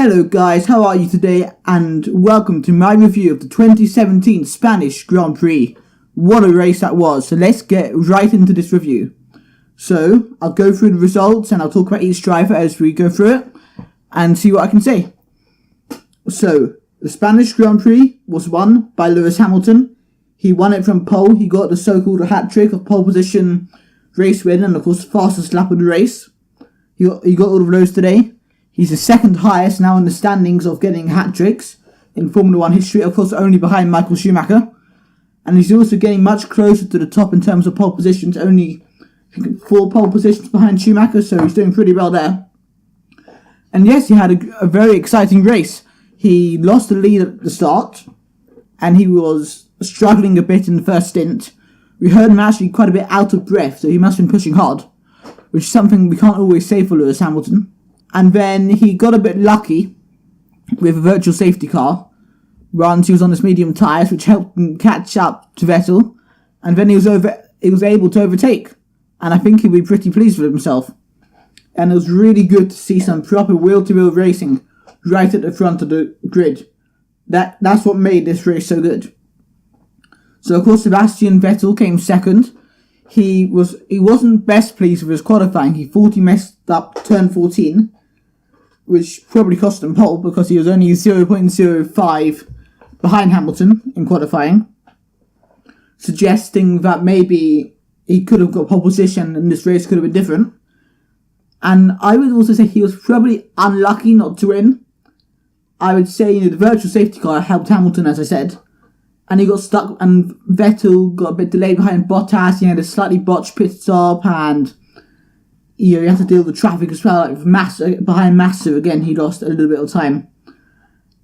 Hello guys, how are you today? And welcome to my review of the 2017 Spanish Grand Prix. What a race that was. So let's get right into this review. So I'll go through the results and I'll talk about each driver as we go through it and see what I can say. So the Spanish Grand Prix was won by Lewis Hamilton. He won it from pole. He got the so-called hat trick of pole position, race win, and of course fastest lap of the race. He got all of those today. He's the second highest now in the standings of getting hat tricks in Formula 1 history, of course only behind Michael Schumacher. And he's also getting much closer to the top in terms of pole positions, only I think 4 pole positions behind Schumacher, so he's doing pretty well there. And yes, he had a very exciting race. He lost the lead at the start, and he was struggling a bit in the first stint. We heard him actually quite a bit out of breath, so he must have been pushing hard, which is something we can't always say for Lewis Hamilton. And then he got a bit lucky with a virtual safety car once he was on his medium tyres, which helped him catch up to Vettel. And then he was able to overtake. And I think he'll be pretty pleased with himself. And it was really good to see some proper wheel-to-wheel racing right at the front of the grid. That's what made this race so good. So of course Sebastian Vettel came second. He wasn't best pleased with his qualifying. He thought he messed up turn 14, which probably cost him pole because he was only 0.05 behind Hamilton in qualifying, suggesting that maybe he could have got pole position and this race could have been different. And I would also say he was probably unlucky not to win. I would say the virtual safety car helped Hamilton, as I said, and he got stuck, and Vettel got a bit delayed behind Bottas. He had a slightly botched pit stop, and he had to deal with the traffic as well. Like behind Massa again, he lost a little bit of time,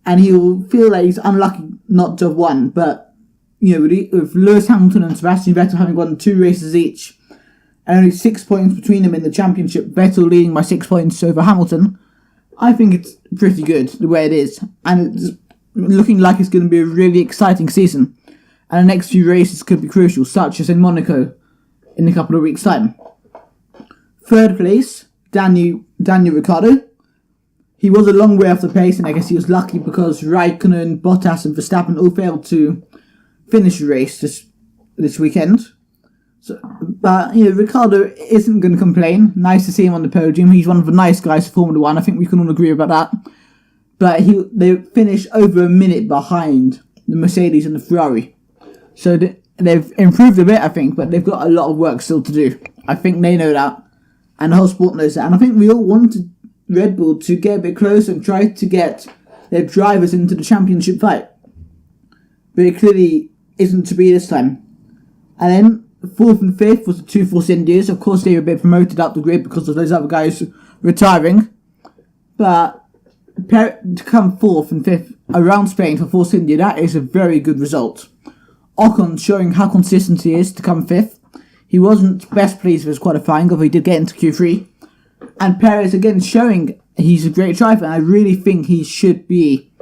and he'll feel like he's unlucky not to have won. But with Lewis Hamilton and Sebastian Vettel having won 2 races each, and only 6 points between them in the championship, Vettel leading by 6 points over Hamilton, I think it's pretty good the way it is, and it's looking like it's going to be a really exciting season, and the next few races could be crucial, such as in Monaco in a couple of weeks' time. Third place, Daniel Ricciardo. He was a long way off the pace, and I guess he was lucky because Raikkonen, Bottas and Verstappen all failed to finish the race this weekend. So, but Ricciardo isn't going to complain. Nice to see him on the podium. He's one of the nice guys for Formula 1. I think we can all agree about that. But they finished over a minute behind the Mercedes and the Ferrari. So they've improved a bit, I think, but they've got a lot of work still to do. I think they know that, and the whole sport knows that. And I think we all wanted Red Bull to get a bit closer and try to get their drivers into the championship fight. But it clearly isn't to be this time. And then 4th and 5th was the 2 Force Indias. Of course, they were a bit promoted up the grid because of those other guys retiring. But to come 4th and 5th around Spain for Force India, that is a very good result. Ocon showing how consistent he is to come 5th. He wasn't best pleased with his qualifying, although he did get into Q3. And Perez again showing he's a great driver, and I really think he should be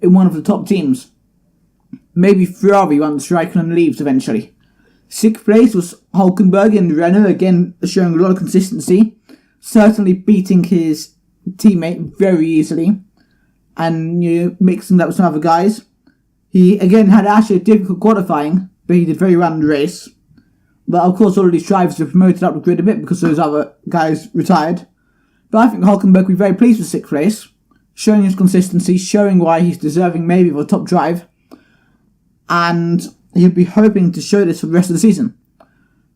in one of the top teams. Maybe Ferrari once Raikkonen leaves eventually. 6th place was Hülkenberg in Renault, again showing a lot of consistency. Certainly beating his teammate very easily, and mixing that with some other guys. He again had actually a difficult qualifying, but he did very well in the race. But of course all of these drivers were promoted up the grid a bit because those other guys retired. But I think Hülkenberg will be very pleased with 6th place, showing his consistency, showing why he's deserving maybe of a top drive, and he'll be hoping to show this for the rest of the season.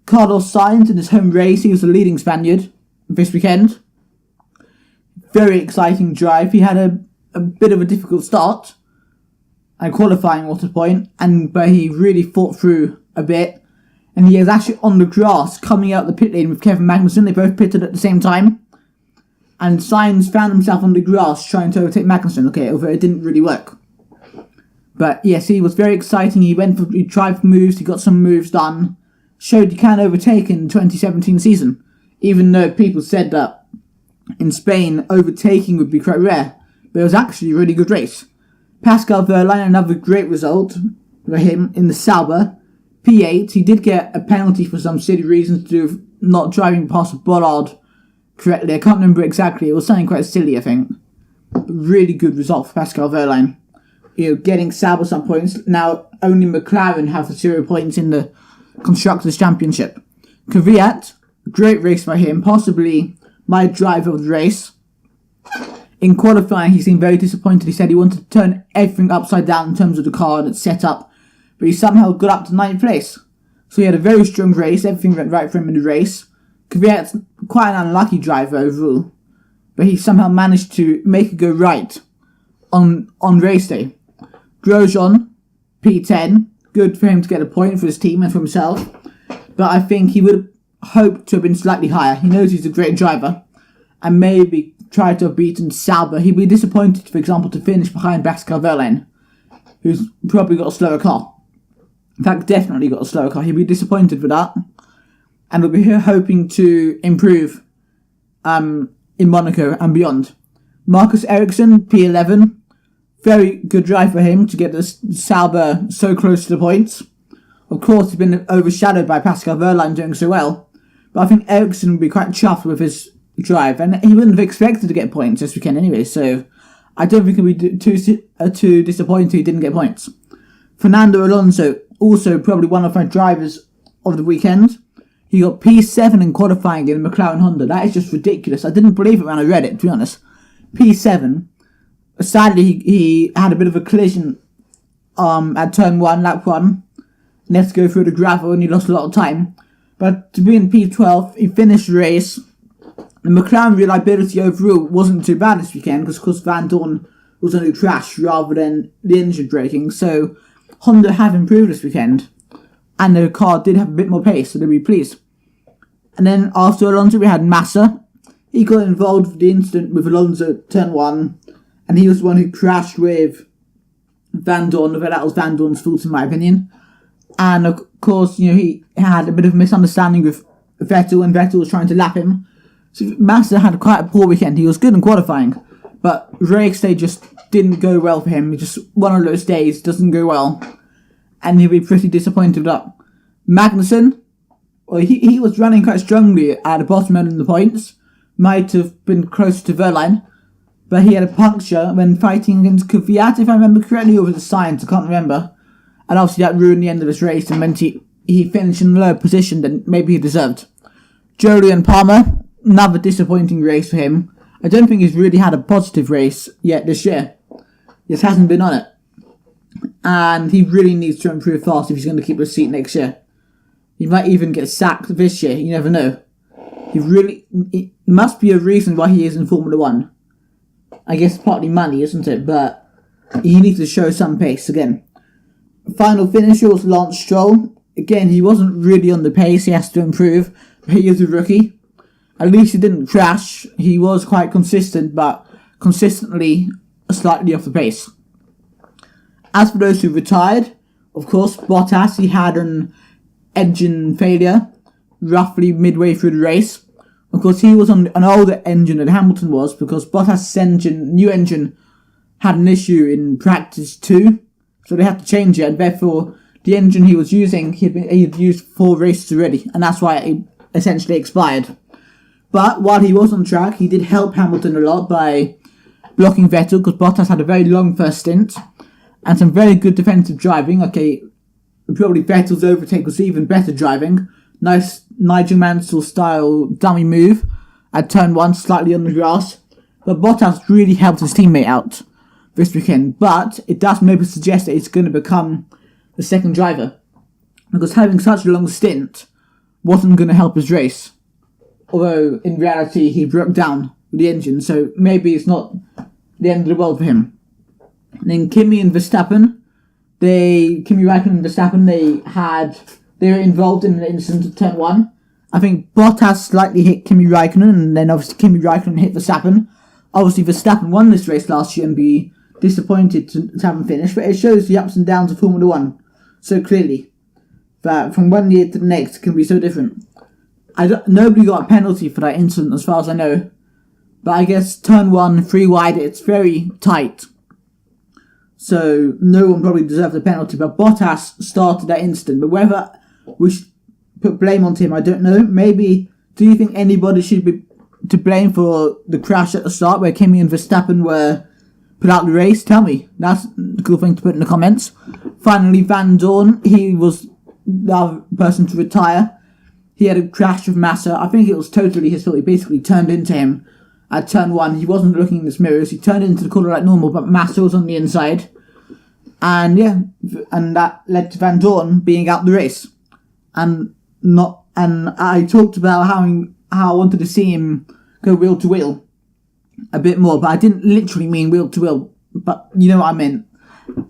Carlos Sainz in his home race, he was the leading Spaniard this weekend. Very exciting drive. He had a bit of a difficult start, and qualifying was the point, but he really fought through a bit, and he was actually on the grass coming out the pit lane with Kevin Magnussen. They both pitted at the same time, and Sainz found himself on the grass trying to overtake Magnussen, although it didn't really work. But yes, he was very exciting. He tried for moves, he got some moves done, showed he can overtake in the 2017 season, even though people said that in Spain, overtaking would be quite rare, but it was actually a really good race. Pascal Wehrlein, another great result for him in the Sauber. P8, he did get a penalty for some silly reasons to do with not driving past Bollard correctly. I can't remember exactly. It was something quite silly, I think. really good result for Pascal Wehrlein. Getting Sauber some points. Now, only McLaren have 0 points in the Constructors' Championship. Kvyat, great race by him, possibly my driver of the race. In qualifying, he seemed very disappointed. He said he wanted to turn everything upside down in terms of the car and its setup, but he somehow got up to 9th place. So he had a very strong race, everything went right for him in the race. Kvyat's quite an unlucky driver overall, but he somehow managed to make it go right on race day. Grosjean, P10, good for him to get a point for his team and for himself, but I think he would have hoped to have been slightly higher. He knows he's a great driver, and maybe try to have beaten Sauber. He'd be disappointed, for example, to finish behind Pascal Wehrlein, who's probably got a slower car. In fact, definitely got a slower car. He'd be disappointed with that, and will be here hoping to improve in Monaco and beyond. Marcus Ericsson, P11, very good drive for him to get the Sauber so close to the points. Of course, he's been overshadowed by Pascal Wehrlein doing so well, but I think Ericsson would be quite chuffed with his drive, and he wouldn't have expected to get points this weekend anyway, so I don't think he'll be too disappointed he didn't get points. Fernando Alonso, also probably one of my drivers of the weekend. He got P7 in qualifying in McLaren Honda. That is just ridiculous. I didn't believe it when I read it, to be honest. P7. Sadly, he had a bit of a collision at turn 1, lap 1. He had to go through the gravel and he lost a lot of time. But to be in P12, he finished the race. The McLaren reliability overall wasn't too bad this weekend because, of course, Van Dorn was on a crash rather than the engine braking. So Honda have improved this weekend. And the car did have a bit more pace, so they'll be pleased. And then after Alonso, we had Massa. He got involved with the incident with Alonso at turn 1. And he was the one who crashed with Van Dorn. That was Van Dorn's fault, in my opinion. And of course, he had a bit of a misunderstanding with Vettel, and Vettel was trying to lap him. So Massa had quite a poor weekend. He was good in qualifying, but race day just didn't go well for him. Just one of those days doesn't go well, and he'll be pretty disappointed with that. Magnussen, well, he was running quite strongly at the bottom end of the points. Might have been close to Wehrlein, but he had a puncture when fighting against Kvyat, if I remember correctly, or was it Sainz? I can't remember. And obviously that ruined the end of his race and meant he finished in a lower position than maybe he deserved. Julian Palmer, another disappointing race for him. I don't think he's really had a positive race yet this year. He just hasn't been on it. And he really needs to improve fast if he's going to keep the seat next year. He might even get sacked this year, you never know. It must be a reason why he is in Formula 1. I guess partly money, isn't it? But he needs to show some pace again. Final finisher was Lance Stroll. Again, he wasn't really on the pace. He has to improve. But he is a rookie. At least he didn't crash. He was quite consistent, but consistently slightly off the pace. As for those who retired, of course, Bottas, he had an engine failure roughly midway through the race. Of course, he was on an older engine than Hamilton was because Bottas' new engine had an issue in practice 2. So they had to change it, and therefore the engine he was using, he'd used 4 races already, and that's why it essentially expired. But while he was on track, he did help Hamilton a lot by blocking Vettel, because Bottas had a very long first stint, and some very good defensive driving. Okay, probably Vettel's overtake was even better driving. Nice Nigel Mansell style dummy move at turn 1, slightly on the grass. But Bottas really helped his teammate out this weekend, but it does maybe suggest that he's going to become the second driver, because having such a long stint wasn't going to help his race, although in reality he broke down with the engine, so maybe it's not the end of the world for him. And then Kimi and Verstappen, Kimi Raikkonen and Verstappen, they were involved in the incident at turn 1. I think Bottas slightly hit Kimi Raikkonen, and then obviously Kimi Raikkonen hit Verstappen. Obviously Verstappen won this race last year and be disappointed to haven't finished, but it shows the ups and downs of Formula 1 so clearly, that from one year to the next can be so different. Nobody got a penalty for that incident as far as I know, but I guess turn 1, 3 wide, it's very tight, so no one probably deserved a penalty, but Bottas started that incident. But whether we should put blame on him, I don't know. Maybe, do you think anybody should be to blame for the crash at the start where Kimi and Verstappen were put out the race? Tell me. That's a cool thing to put in the comments. Finally, Van Dorn, he was the other person to retire. He had a crash with Massa. I think it was totally his fault. He basically turned into him at turn 1. He wasn't looking in his mirrors. He turned into the corner like normal, but Massa was on the inside. And yeah, and that led to Van Dorn being out the race. And I talked about how I wanted to see him go wheel to wheel a bit more, but I didn't literally mean wheel to wheel, but you know what I meant.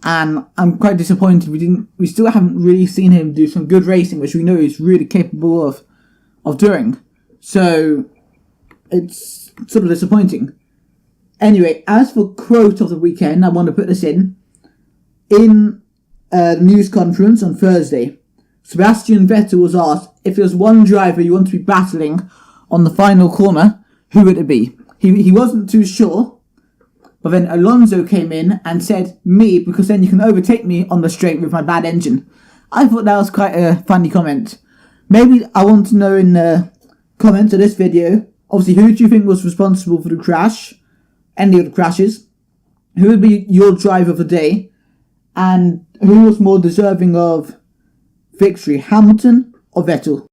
And I'm quite disappointed we still haven't really seen him do some good racing, which we know he's really capable of doing. So it's sort of disappointing. Anyway, as for quote of the weekend, I want to put this in the news conference on Thursday. Sebastian Vettel was asked if there was one driver you want to be battling on the final corner, who would it be? He wasn't too sure, but then Alonso came in and said, me, because then you can overtake me on the straight with my bad engine. I thought that was quite a funny comment. Maybe I want to know in the comments of this video, obviously, who do you think was responsible for the crash? Any of the crashes? Who would be your driver of the day? And who was more deserving of victory, Hamilton or Vettel?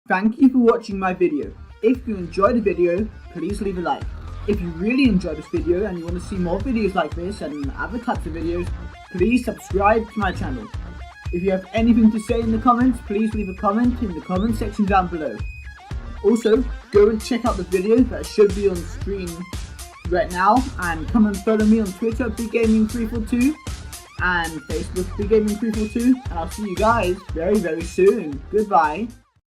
Thank you for watching my video. If you enjoyed the video, please leave a like. If you really enjoyed this video and you want to see more videos like this and other types of videos, please subscribe to my channel. If you have anything to say in the comments, please leave a comment in the comment section down below. Also, go and check out the video that should be on screen right now, and come and follow me on Twitter, BigGaming342, and Facebook, BigGaming342, and I'll see you guys very, very soon. Goodbye.